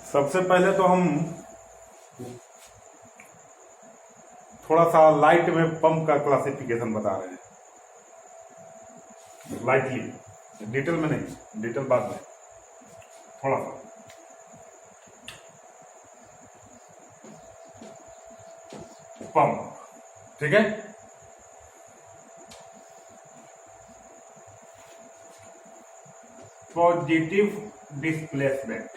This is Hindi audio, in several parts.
सबसे पहले तो हम थोड़ा सा लाइट में पंप का क्लासिफिकेशन बता रहे हैं, लाइटली, डिटेल में नहीं, डिटेल बाद में थोड़ा सा। पंप, ठीक है। Positive displacement,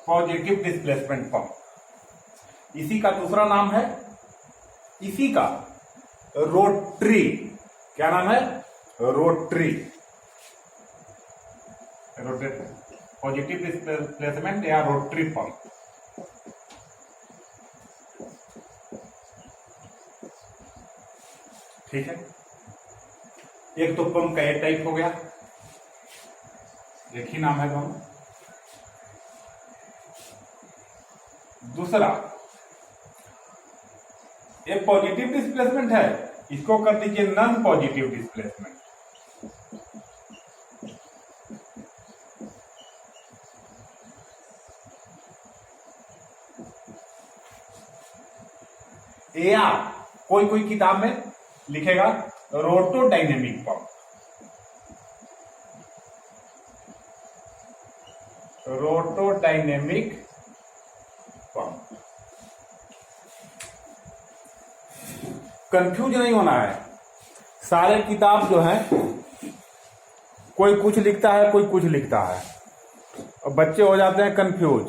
positive displacement pump, इसी का दूसरा नाम है, इसी का रोटरी, क्या नाम है? रोटरी, पॉजिटिव डिस्प्लेसमेंट या रोटरी पंप। ठीक है। एक तो पंप का ए टाइप हो गया, एक ही नाम है दोनों। दूसरा, ये पॉजिटिव डिस्प्लेसमेंट है, इसको कर दीजिए नॉन पॉजिटिव डिस्प्लेसमेंट। या कोई कोई किताब में लिखेगा रोटोडायनेमिक पंप, रोटोडायनेमिक पंप। कंफ्यूज नहीं होना है। सारे किताब जो है, कोई कुछ लिखता है, कोई कुछ लिखता है, और बच्चे हो जाते हैं कंफ्यूज।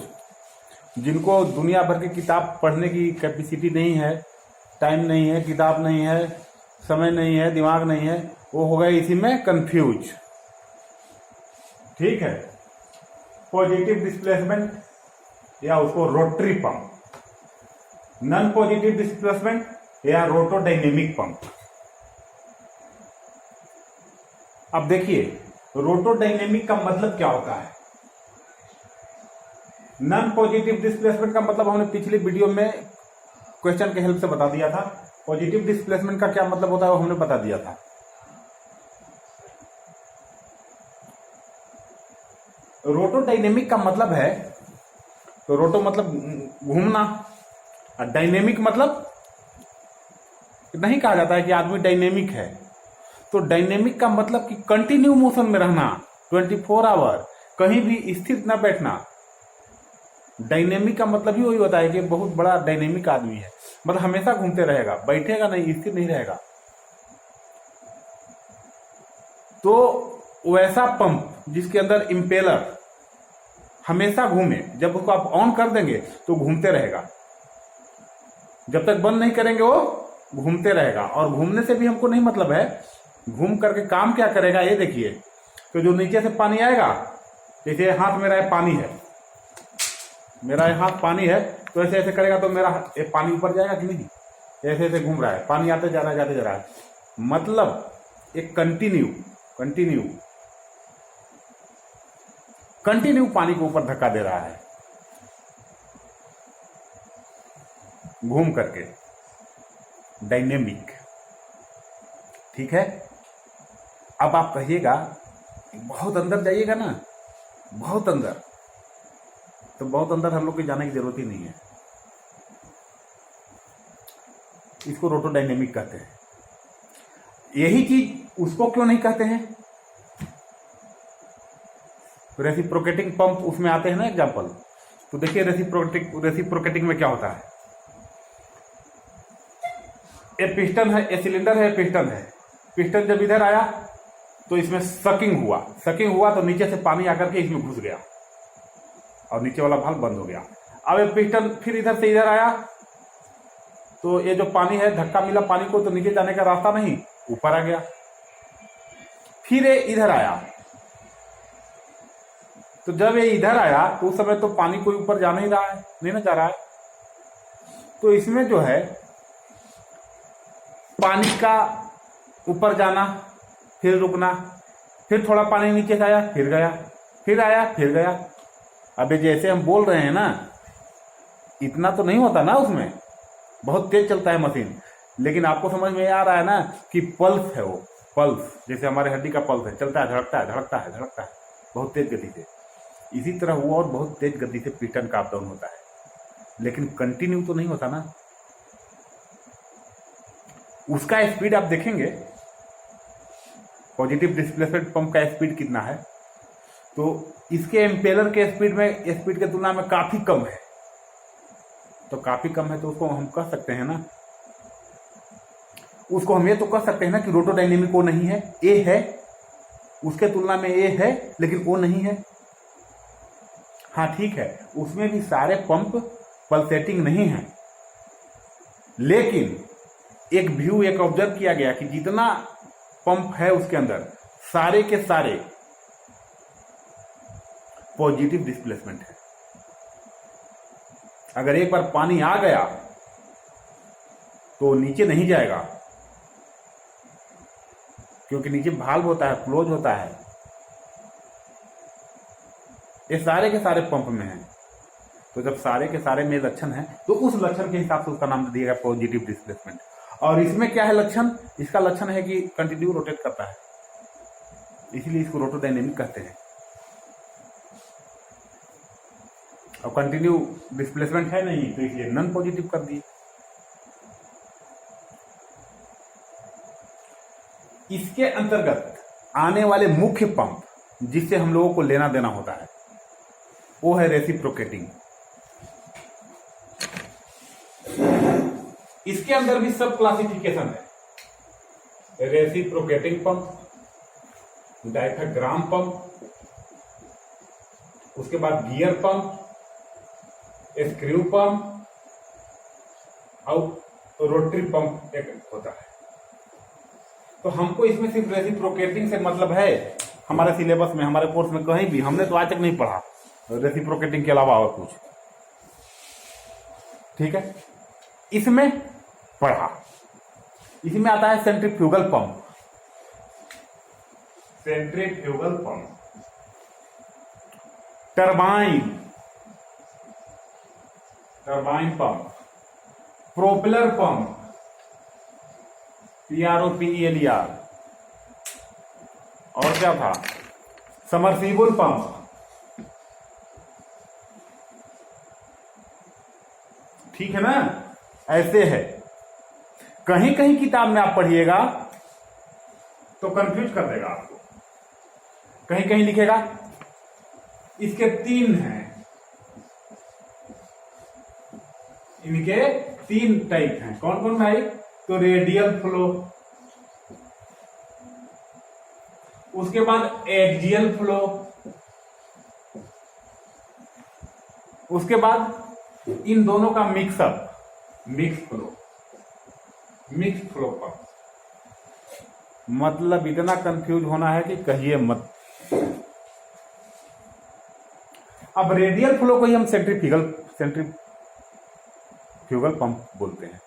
जिनको दुनिया भर की किताब पढ़ने की कैपेसिटी नहीं है, टाइम नहीं है, किताब नहीं है, समय नहीं है, दिमाग नहीं है, वो हो गए इसी में कंफ्यूज। ठीक है। पॉजिटिव डिस्प्लेसमेंट या उसको rotary pump, non positive displacement या रोटोडायनेमिक पंप। अब देखिए, रोटोडायनेमिक का मतलब क्या होता है? नॉन पॉजिटिव डिस्प्लेसमेंट का मतलब हमने पिछली वीडियो में क्वेश्चन के हेल्प से बता दिया था। पॉजिटिव डिस्प्लेसमेंट का क्या मतलब होता है वो हमने बता दिया था। रोटोडायनेमिक का मतलब है, तो रोटो मतलब घूमना, और डायनेमिक मतलब नहीं कहा जाता है कि आदमी डायनेमिक है। तो डायनेमिक का मतलब कि कंटिन्यू मोशन में रहना, 24 आवर, कहीं भी स्थिर न बैठना। डायनेमिक का मतलब ही वही होता है कि बहुत बड़ा डायनेमिक आदमी है, मतलब हमेशा घूमते रहेगा, बैठेगा नहीं, स्थिर नहीं रहेगा। तो वैसा पंप जिसके अंदर इंपेलर हमेशा घूमे, जब उसको आप ऑन कर देंगे तो घूमते रहेगा, जब तक बंद नहीं करेंगे वो घूमते रहेगा। और घूमने से भी हमको नहीं मतलब है, घूम करके काम क्या करेगा ये देखिए। तो जो नीचे से पानी आएगा, जैसे हाथ मेरा ये पानी है, मेरा ये हाथ पानी है, तो ऐसे ऐसे करेगा तो मेरा ये पानी ऊपर जाएगा कि नहीं? ऐसे ऐसे घूम रहा है, पानी आते जा रहा है, जाते जा रहा है, मतलब एक कंटिन्यू पानी को ऊपर धक्का दे रहा है घूम करके, डायनेमिक। ठीक है। अब आप कहिएगा बहुत अंदर जाइएगा ना, बहुत अंदर, तो बहुत अंदर हम लोग को जाने की जरूरत ही नहीं है। इसको रोटोडायनेमिक कहते हैं। यही चीज उसको क्यों नहीं कहते हैं? रेसिप्रोकेटिंग पंप उसमें आते हैं ना एग्जांपल। तो देखिए रेसिप्रोकेटिंग में क्या होता है। ये पिस्टन है, ये सिलेंडर है, पिस्टन है। पिस्टन जब इधर आया तो इसमें सकिंग हुआ तो नीचे से पानी आकर के इसमें घुस गया और नीचे वाला वाल्व बंद हो गया। अब ये पिस्टन फिर इधर से इधर आया, तो ये जो पानी है, धक्का मिला पानी को, तो नीचे जाने का रास्ता नहीं, ऊपर आ गया। फिर ये इधर आया, तो जब ये इधर आया तो उस समय तो पानी कोई ऊपर जा नहीं रहा है, नहीं ना जा रहा है। तो इसमें जो है पानी का ऊपर जाना, फिर रुकना, फिर थोड़ा पानी नीचे से आया, फिर गया, फिर आया, फिर गया। अबे जैसे हम बोल रहे हैं ना, इतना तो नहीं होता ना, उसमें बहुत तेज चलता है मशीन, लेकिन आपको समझ में आ रहा है ना कि पल्स है वो, पल्स, जैसे हमारे हड्डी का पल्स है, चलता है, धड़कता है, धड़कता है, धड़कता है बहुत तेज गति से, इसी तरह वो और बहुत तेज गति से पिस्टन का अप डाउन होता है, लेकिन कंटिन्यू तो नहीं होता ना। उसका स्पीड आप देखेंगे, पॉजिटिव डिस्प्लेसमेंट पंप का स्पीड कितना है, तो इसके इम्पेलर के स्पीड के तुलना में काफी कम है। तो काफी कम है तो उसको हम कह सकते हैं ना, उसको हम ये तो कह सकते हैं ना कि रोटोडायनेमिक ओ नहीं है, ए है, उसके तुलना में ए है लेकिन ओ नहीं है। हाँ ठीक है, उसमें भी सारे पंप पल्सेटिंग नहीं है, लेकिन एक ऑब्जर्व किया गया कि जितना पंप है उसके अंदर सारे के सारे पॉजिटिव डिस्प्लेसमेंट है। अगर एक बार पानी आ गया तो नीचे नहीं जाएगा, क्योंकि नीचे भाल्व होता है, क्लोज होता है। ये सारे के सारे पंप में है, तो जब सारे के सारे में लक्षण है तो उस लक्षण के हिसाब से उसका नाम दिया गया पॉजिटिव डिस्प्लेसमेंट। और इसमें क्या है लक्षण, इसका लक्षण है कि कंटिन्यू रोटेट करता है, इसीलिए इसको रोटोडायनेमिक कहते हैं। और कंटिन्यू डिस्प्लेसमेंट है नहीं तो इसलिए नॉन पॉजिटिव कर दिए। इसके अंतर्गत आने वाले मुख्य पंप जिससे हम लोगों को लेना देना होता है वो है रेसिप्रोकेटिंग। इसके अंदर भी सब क्लासिफिकेशन है, रेसिप्रोकेटिंग पंप, डायफ्राम पंप, उसके बाद गियर पंप, स्क्रू पंप और रोटरी पंप एक होता है। तो हमको इसमें सिर्फ रेसिप्रोकेटिंग से मतलब है, हमारे सिलेबस में, हमारे कोर्स में कहीं भी हमने तो आज तक नहीं पढ़ा रेसिप्रोकेटिंग के अलावा और कुछ, ठीक है। इसमें पढ़ा, इसमें आता है centrifugal pump, centrifugal pump, turbine pump, propeller pump, PROPELER, और क्या था, समरसीबल पंप, ठीक है ना। ऐसे है, कहीं कहीं किताब में आप पढ़िएगा तो कंफ्यूज कर देगा आपको, कहीं कहीं लिखेगा इसके 3 हैं, इनके 3 टाइप हैं। कौन कौन भाई, तो रेडियल फ्लो, उसके बाद एक्सियल फ्लो, उसके बाद इन दोनों का मिक्सअप, मिक्स फ्लो पंप। मतलब इतना कंफ्यूज होना है कि कहिए मत। अब रेडियल फ्लो को ही हम सेंट्रीफ्यूगल पंप बोलते हैं,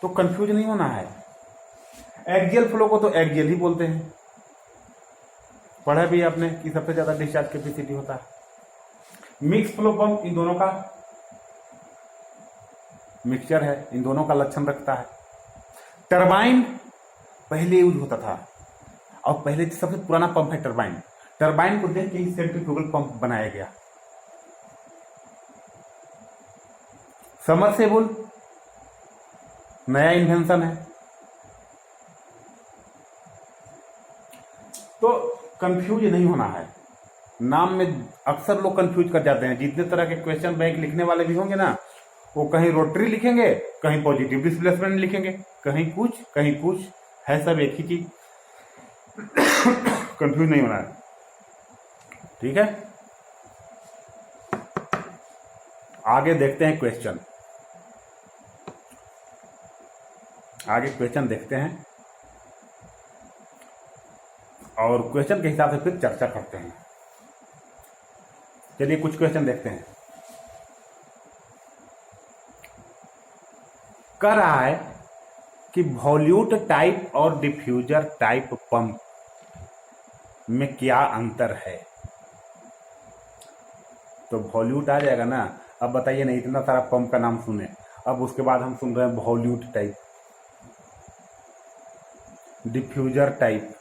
तो कंफ्यूज नहीं होना है। एक्सियल फ्लो को तो एक्सियल ही बोलते हैं, पढ़ा भी आपने कि सबसे ज्यादा डिस्चार्ज कैपेसिटी होता है। मिक्स फ्लो पंप इन दोनों का मिक्सचर है, इन दोनों का लक्षण रखता है। टरबाइन पहले यूज होता था, और पहले सबसे पुराना पंप है टरबाइन। टरबाइन को देख के ही सेंट्रीफ्यूगल पंप बनाया गया। समरसेबल नया इन्वेंशन है। तो कंफ्यूज नहीं होना है, नाम में अक्सर लोग कंफ्यूज कर जाते हैं। जितने तरह के क्वेश्चन बैंक लिखने वाले भी होंगे ना, वो कहीं रोटरी लिखेंगे, कहीं पॉजिटिव डिस्प्लेसमेंट लिखेंगे, कहीं कुछ है, सब एक ही चीज। कंफ्यूज नहीं होना है, ठीक है। आगे देखते हैं क्वेश्चन, देखते हैं और क्वेश्चन के हिसाब से फिर चर्चा करते हैं। चलिए कुछ क्वेश्चन देखते हैं। कह रहा है कि वॉल्यूट टाइप और डिफ्यूजर टाइप पंप में क्या अंतर है। तो वॉल्यूट आ जाएगा ना। अब बताइए ना, इतना सारा पंप का नाम सुने, अब उसके बाद हम सुन रहे हैं वॉल्यूट type. Diffuser type,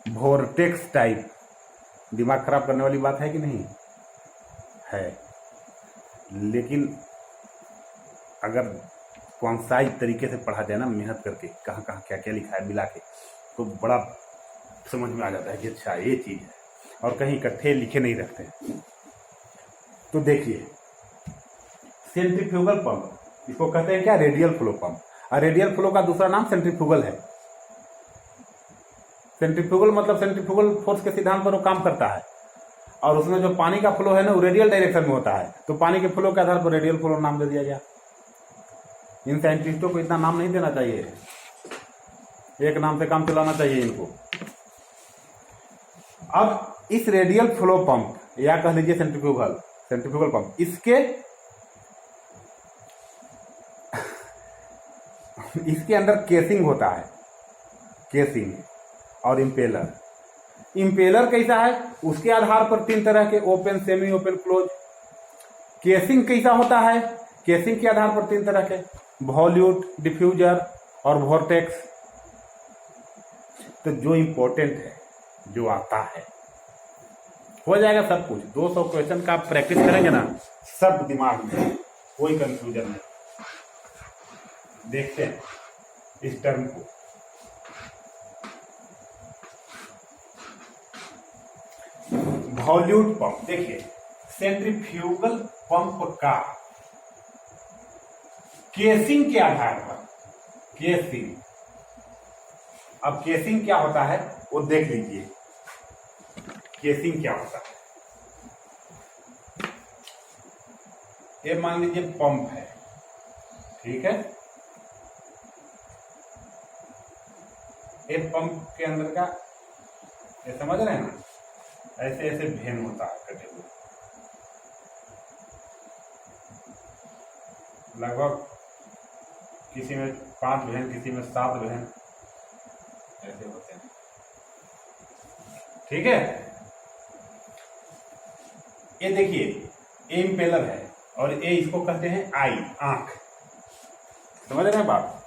vortex type. दिमाग खराब करने वाली बात है कि नहीं है? लेकिन अगर कॉन्साइज तरीके से पढ़ा जाए ना, मेहनत करके, कहाँ कहाँ क्या क्या लिखा है मिला के, तो बड़ा समझ में आ जाता है कि अच्छा ये चीज़ है, और कहीं इकट्ठे लिखे नहीं रखते। तो देखिए, सेंट्रीफ्यूगल पंप, इसको कहते हैं क्या? Radial flow pump. और रेडियल फ्लो का दूसरा नाम सेंट्रीफ्यूगल है। सेंट्रीफ्यूगल मतलब सेंट्रीफ्यूगल फोर्स के सिद्धांत पर वो काम करता है, और उसमें जो पानी का फ्लो है ना, वो रेडियल डायरेक्शन में होता है, तो पानी के फ्लो के आधार पर रेडियल फ्लो नाम दे दिया गया। इन साइंटिस्टों को इतना नाम नहीं देना चाहिए, एक नाम से काम चलाना चाहिए इनको। अब इस रेडियल फ्लो पंप, या कह लीजिए सेंट्रीफ्यूगल पंप, इसके अंदर केसिंग होता है, केसिंग और इम्पेलर। इम्पेलर कैसा है, उसके आधार पर 3 तरह के, open, semi open, close. Casing कैसा होता है, केसिंग के आधार पर 3 तरह के, वॉल्यूट, डिफ्यूजर और वोर्टेक्स। तो जो इंपॉर्टेंट है, जो आता है, हो जाएगा सब कुछ। 200 क्वेश्चन का आप प्रैक्टिस करेंगे ना, सब दिमाग में, कोई कंफ्यूजन नहीं। देखते हैं इस टर्म को। वॉल्यूट पंप, देखिए सेंट्रीफ्यूगल पंप का केसिंग के आधार पर, केसिंग, अब केसिंग क्या होता है वो देख लीजिए। केसिंग क्या होता है, ये मान लीजिए पंप है, ठीक है। ये पंप के अंदर का, ये समझ रहे हैं ना, ऐसे ऐसे भेन होता है कटे हुए, लगभग किसी में 5 भेन, किसी में 7 भेन, ऐसे होते हैं, ठीक है। ये देखिए, ये इम्पेलर है, और ये इसको कहते हैं आई, आंख। समझ रहे हैं बात?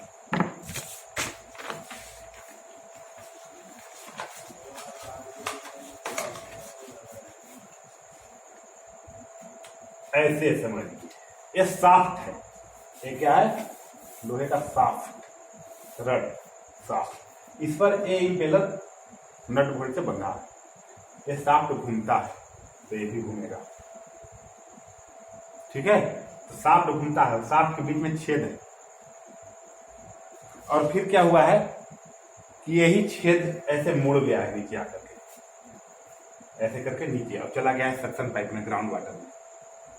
ऐसे समझ लीजिए, ये साफ्ट है, ये क्या है? लोहे का साफ्ट रड, साफ्ट। इस पर ये इम्पेलर नट बोल्ट से बंधा है, ये साफ्ट घूमता है, तो ये भी घूमेगा, ठीक है। तो साफ्ट घूमता है, साफ्ट के बीच में छेद है, और फिर क्या हुआ है कि यही छेद ऐसे मुड़ गया है नीचे आकर के, ऐसे करके नीचे, और चला गया है सक्शन पाइप में, ग्राउंड वाटर में।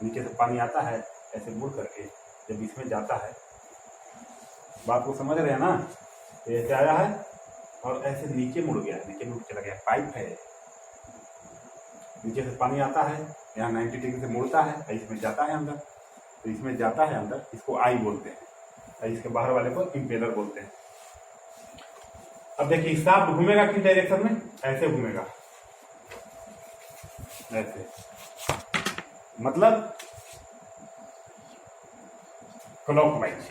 नीचे से पानी आता है, ऐसे मुड़ करके जब इसमें जाता है, बात को समझ रहे हैं ना, तो ऐसे आया है और ऐसे नीचे मुड़ गया, नीचे मुड़ चला गया, पाइप है, नीचे से पानी आता है, यहाँ 90 डिग्री से मुड़ता है, इसमें जाता है अंदर, तो इसमें जाता है अंदर, इसको आई बोलते हैं, और इसके बाहर वाले को इम्पेलर बोलते हैं। अब देखिए, साफ्ट घूमेगा किस डायरेक्शन में? ऐसे घूमेगा, ऐसे, मतलब क्लॉकवाइज।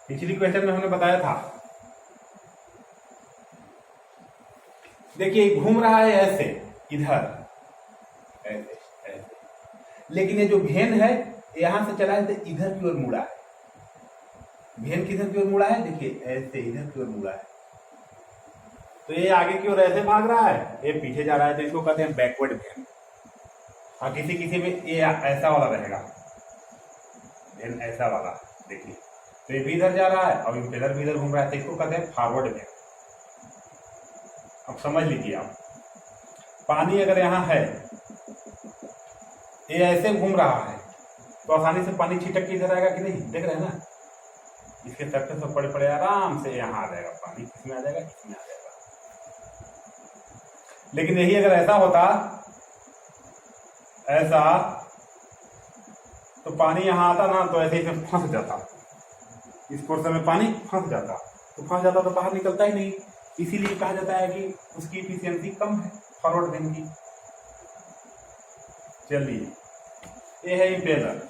पिछली क्वेश्चन में हमने बताया था, देखिए घूम रहा है ऐसे, इधर ऐसे ऐसे, लेकिन ये जो भेन है यहां से चला है तो इधर की ओर मुड़ा है। भेन किधर की ओर मुड़ा है? देखिए ऐसे इधर की ओर मुड़ा है, तो ये आगे की ओर ऐसे भाग रहा है, ये पीछे जा रहा है, तो इसको कहते हैं बैकवर्ड भेन। हाँ, किसी किसी में ये ऐसा वाला रहेगा, भेन ऐसा वाला, देखिए, तो ये भी इधर जा रहा है और इम्पेलर भी इधर घूम रहा है, तो इसको कहते हैं फॉरवर्ड भेन। अब समझ लीजिए आप, पानी अगर यहाँ है, ये ऐसे घूम रहा है, तो आसानी से पानी छिटक के इधर आएगा कि नहीं? देख रहे हैं ना, इसके सरफेस पर पड़े पड़े आराम से यहाँ आ जाएगा पानी, किसमें आ जाएगा? इसमें आ जाएगा। लेकिन यही अगर ऐसा होता, ऐसा, तो पानी यहाँ आता ना, तो ऐसे ही फंस जाता, इस पोर्शन में पानी फंस जाता, तो फंस जाता तो बाहर निकलता ही नहीं। इसीलिए कहा जाता है कि उसकी इफिशियंसी कम है फॉरवर्ड भेन की। चलिए, ये है इम्पेलर,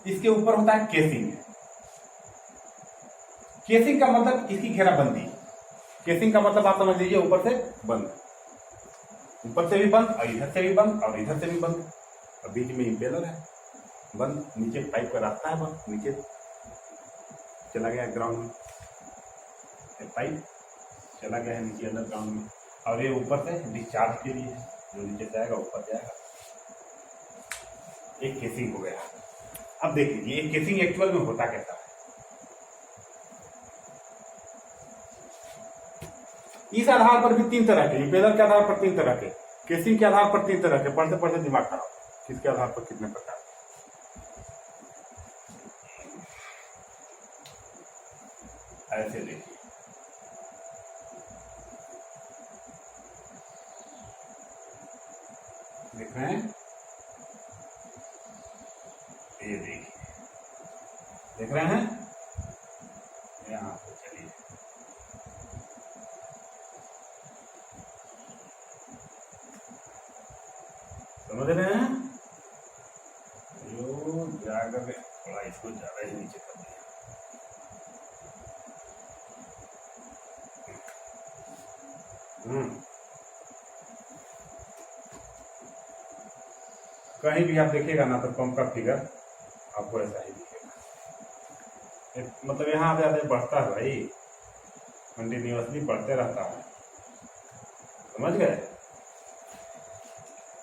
इसके ऊपर होता है केसिंग। केसिंग का मतलब इसकी घेराबंदी। केसिंग का मतलब आप समझ लीजिए ऊपर से बंद, ऊपर से भी बंद और इधर से भी बंद और इधर से भी बंद, और बीच में इम्पेलर है बंद, नीचे पाइप का रास्ता है बंद, नीचे चला गया ग्राउंड में, पाइप चला गया है नीचे अंडरग्राउंड में, और ये ऊपर से डिस्चार्ज के लिए जो नीचे जाएगा ऊपर जाएगा। एक केसिंग हो गया। अब देख लीजिए एक केसिंग एक्चुअल में होता कैसा है। इस आधार पर भी 3 तरह के, इम्पेलर के आधार पर 3 तरह के, केसिंग के आधार पर 3 तरह के, पढ़ते पढ़ते दिमाग खराब, किसके आधार पर कितने प्रकार। ऐसे देखिए, देख रहे हैं, ये देखिए, देख रहे हैं, यहां से चलिए, समझ रहे हैं, जो जाकर थोड़ा इसको ज्यादा ही नीचे कर दिया। कहीं भी आप देखिएगा ना तो पंप का फिगर आपको ऐसा ही दिखेगा, मतलब यहाँ पे आते बढ़ता है भाई, कंटिन्यूअसली बढ़ते रहता है, समझ गए।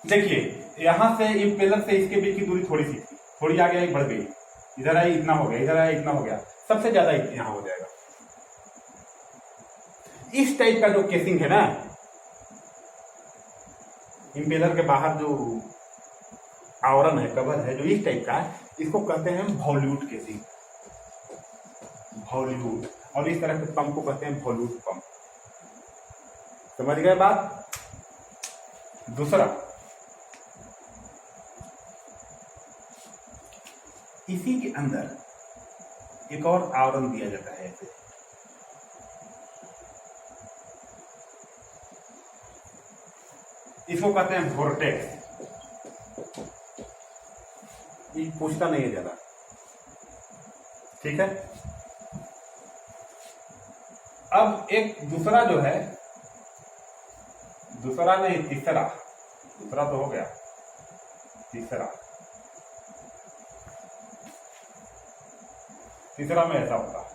देखिए यहां से इम्पेलर से इसके बीच की दूरी थोड़ी सी, थोड़ी आगे आई बढ़ गई, इधर आई इतना हो गया, इधर आया इतना हो गया, सबसे ज्यादा यहां हो जाएगा। इस टाइप का जो केसिंग है ना, इम्पेलर के बाहर जो आवरण है, कवर है, जो इस टाइप का है, इसको कहते हैं वॉल्यूट केसिंग, वॉल्यूट। और इस तरह के पंप को कहते हैं वॉल्यूट पंप। समझ गए बात। दूसरा, इसी के अंदर एक और आवरण दिया जाता है ऐसे, इसको कहते हैं वोर्टेक्स। ये पूछता नहीं है ज्यादा, ठीक है। अब एक दूसरा जो है, दूसरा नहीं तीसरा, दूसरा तो हो गया, तीसरा में ऐसा होता है,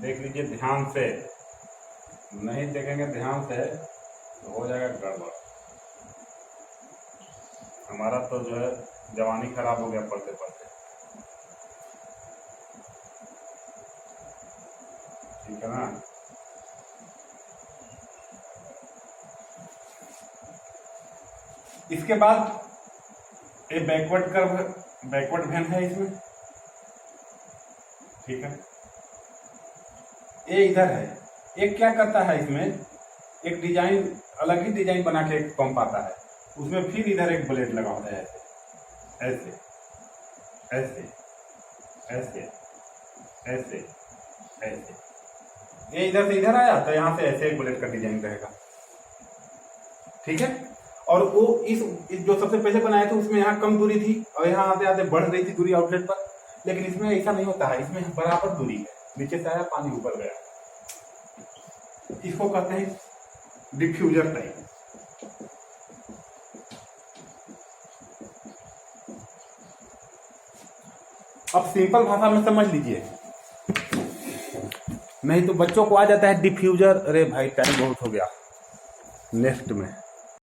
देख लीजिए ध्यान से, नहीं देखेंगे ध्यान से तो हो जाएगा गड़बड़। हमारा तो जो है जवानी खराब हो गया पढ़ते पढ़ते, ठीक है ना। इसके बाद ये बैकवर्ड कर्व, बैकवर्ड वेन है इसमें, ठीक है। ये इधर है, एक क्या करता है इसमें, एक डिजाइन, अलग ही डिजाइन बना के एक पंप आता है, उसमें फिर इधर एक ब्लेड लगा होता है, ऐसे ऐसे ऐसे ऐसे ऐसे, ये इधर से इधर आया तो यहाँ से ऐसे एक ब्लेड का डिजाइन रहेगा, ठीक है। और वो इस जो सबसे पहले बनाया था उसमें यहाँ कम दूरी थी और यहाँ आते आते बढ़ रही थी दूरी आउटलेट पर, लेकिन इसमें ऐसा नहीं होता है, इसमें बराबर दूरी है, नीचे से आया पानी ऊपर गया, इसको कहते हैं डिफ्यूजर टाइप। अब सिंपल भाषा में समझ लीजिए, नहीं तो बच्चों को आ जाता है डिफ्यूजर। अरे भाई टाइम बहुत हो गया, नेक्स्ट में